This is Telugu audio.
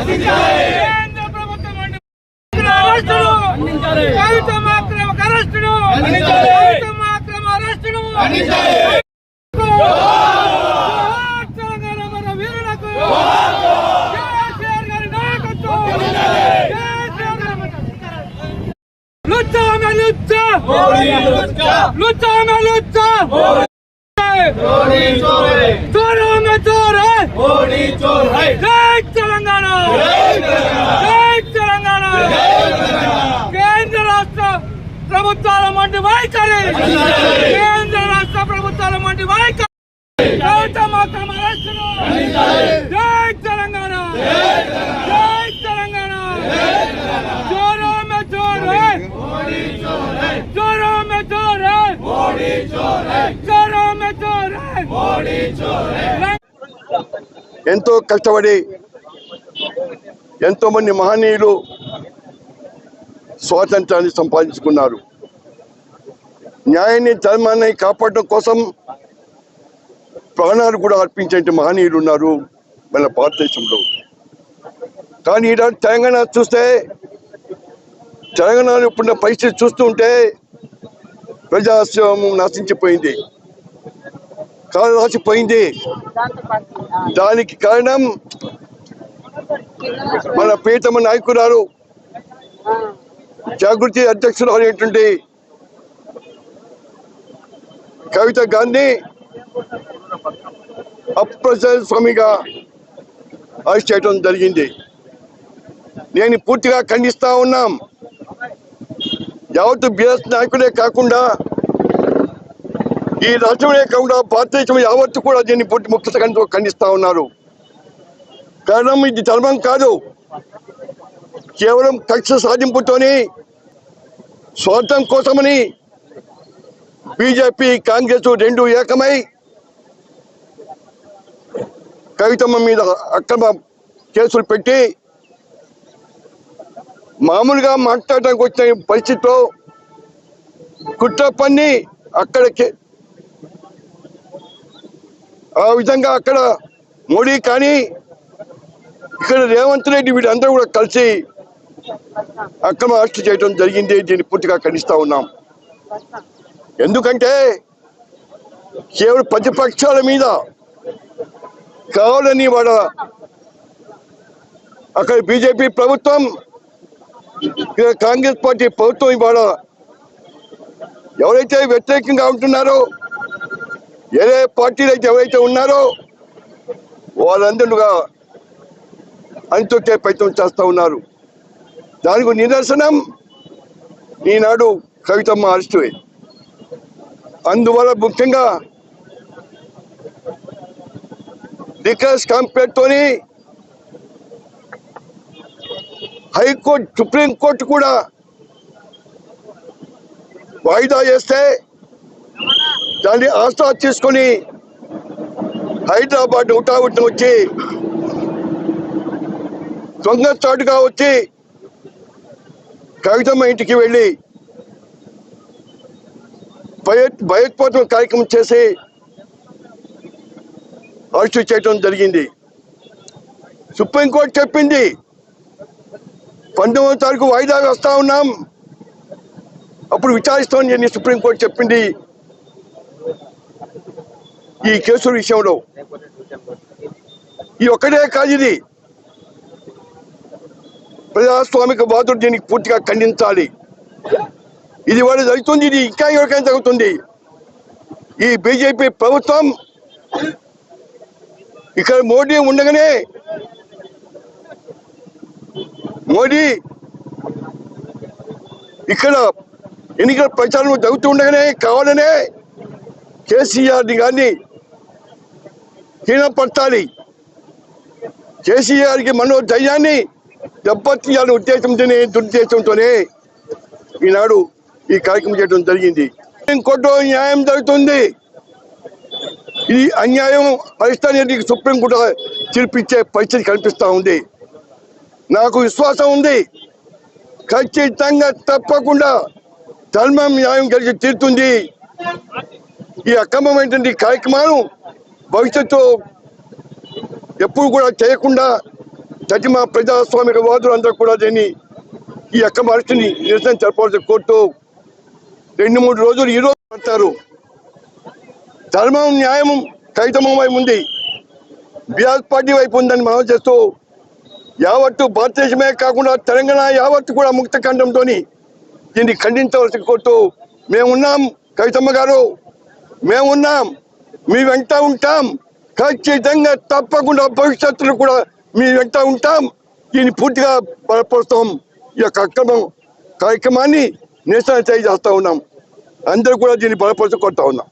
కేంద్ర ప్రభుత్వం అరెస్టును కవితమ్మ అక్రమ అరెస్టును కవితమ్మ అక్రమ అరెస్టును తెలంగాణ మన వీరులకు కేసీఆర్ గారి నాయకత్వం లుచ్చా మే లుచ్చా లుచ్చా మే లుచ్చా चोरों में चोर है, जय तेलंगाना, जय तेलंगाना, केंद्र राष्ट्र ప్రభుత్వాల మండి వైఖరి, కేంద్ర రాష్ట్ర ప్రభుత్వాల మండి వైఖరి, కవితమ్మ అక్రమ అరెస్టును, జై తెలంగాణ, జై తెలంగాణ, చోరోं में चोर है, चोरों में चोर है, चोरों में चोर है, ఎంతో కష్టపడి ఎంతో మంది మహనీయులు స్వాతంత్రాన్ని సంపాదించుకున్నారు. న్యాయాన్ని ధర్మాన్ని కాపాడడం కోసం ప్రాణాలు కూడా అర్పించే మహనీయులు ఉన్నారు మన భారతదేశంలో. కానీ ఈరోజు తెలంగాణ చూస్తే, తెలంగాణలో ఇప్పుడున్న పరిస్థితి చూస్తుంటే ప్రజాస్వామ్యం నశించిపోయింది, కాలు రాసిపోయింది. దానికి కారణం మన ప్రియతమ నాయకురాలు, జాగృతి అధ్యక్షులు అనేటువంటి కవిత గాంధీ అప్రజాస్వామిగా అరెస్ట్ చేయడం జరిగింది. నేను పూర్తిగా ఖండిస్తా ఉన్నాం. యావత్తు బీఆర్ఎస్ నాయకులే కాకుండా ఈ రాష్ట్రమే కాకుండా భారతదేశం యావత్తు కూడా దీన్ని ముఖ్యంగా ఖండిస్తా ఉన్నారు. కారణం ఇది ధర్మం కాదు, కేవలం కక్ష సాధింపుతోని స్వార్థం కోసమని బీజేపీ కాంగ్రెస్ రెండు ఏకమై కవితమ్మ మీద అక్రమ కేసులు పెట్టి మామూలుగా మాట్లాడడానికి వచ్చిన పరిస్థితిలో కుట్ర పన్ని అక్కడికి ఆ విధంగా అక్కడ మోడీ కానీ ఇక్కడ రేవంత్ రెడ్డి వీళ్ళందరూ కూడా కలిసి అక్రమ అరెస్ట్ చేయడం జరిగింది. దీన్ని పూర్తిగా ఖండిస్తా ఉన్నాం. ఎందుకంటే కేవలం ప్రతిపక్షాల మీద కావాలని వాడ అక్కడ బీజేపీ ప్రభుత్వం, కాంగ్రెస్ పార్టీ ప్రభుత్వం ఇవాళ ఎవరైతే వ్యతిరేకంగా ఉంటున్నారో, ఏ పార్టీలు అయితే ఎవరైతే ఉన్నారో వాళ్ళందరూగా అంతొక్కే ప్రయత్నం చేస్తూ ఉన్నారు. దానికి నిదర్శనం ఈనాడు కవితమ్మ అరెస్టు. అందువల్ల ముఖ్యంగా లిక్కర్ స్కామ్ పేరుతోని హైకోర్టు, సుప్రీంకోర్టు కూడా వాయిదా చేస్తే దాన్ని ఆస్థా తీసుకొని హైదరాబాద్ హుటాహుటిన వచ్చి దొంగ చాటుగా వచ్చి కవితమ్మ ఇంటికి వెళ్ళి భయోత్పాదక కార్యక్రమం చేసి అరెస్టు చేయడం జరిగింది. సుప్రీంకోర్టు చెప్పింది 19వ తారీఖు వాయిదా వేస్తా ఉన్నాం, అప్పుడు విచారిస్తామని చెప్పి సుప్రీంకోర్టు చెప్పింది. ఈ కేసుల విషయంలో ఈ ఒక్కటే కాదు, ఇది ప్రజాస్వామిక వాదులు దీనికి పూర్తిగా ఖండించాలి. ఇది వాళ్ళు జరుగుతుంది, ఇది ఇంకా ఎవరికైనా జరుగుతుంది. ఈ బీజేపీ ప్రభుత్వం ఇక్కడ మోడీ ఉండగానే, మోడీ ఇక్కడ ఎన్నికల ప్రచారం జరుగుతూ ఉండగానే కావాలనే కేసీఆర్ని కానీ హీనపరచాలి, కేసీఆర్కి మనోధైర్యాన్ని దెబ్బతీయాలని ఉద్దేశంతోనే, దురుద్దేశంతోనే ఈనాడు ఈ కార్యక్రమం చేయడం జరిగింది. సుప్రీంకోర్టులో న్యాయం జరుగుతుంది. ఇది అన్యాయం పరిస్థితి సుప్రీంకోర్టు తీర్పిచ్చే పరిస్థితి కనిపిస్తూ ఉంది. నాకు విశ్వాసం ఉంది, ఖచ్చితంగా తప్పకుండా ధర్మం న్యాయం కలిసి తీరుతుంది. ఈ అక్రమమైనటువంటి కార్యక్రమాలు భవిష్యత్తు ఎప్పుడు కూడా చేయకుండా మా ప్రజాస్వామిక వాదులు అందరూ కూడా దీన్ని ఈ యొక్క అరెస్టుని నిరసన తెలపాల్సిన కోర్టు 2-3 రోజులు ఈ రోజు పడతారు. ధర్మం న్యాయం కైతమం వైపు ఉంది, బీఆర్ఎస్ పార్టీ వైపు ఉందని మనం చేస్తూ యావత్తు భారతదేశమే కాకుండా తెలంగాణ యావత్తు కూడా ముక్త ఖండంతో దీన్ని ఖండించవలసిన కోర్టు. మేమున్నాం కవితమ్మ గారు, మేమున్నాం, మీ వెంట ఉంటాం, ఖచ్చితంగా తప్పకుండా భవిష్యత్తులో కూడా మీ వెంట ఉంటాం. దీన్ని పూర్తిగా బలపరుస్తాం. ఈ యొక్క కార్యక్రమాన్ని నిరసన చేస్తా ఉన్నాం. అందరూ కూడా దీన్ని బలపరుస్తూ కొడతా ఉన్నాం.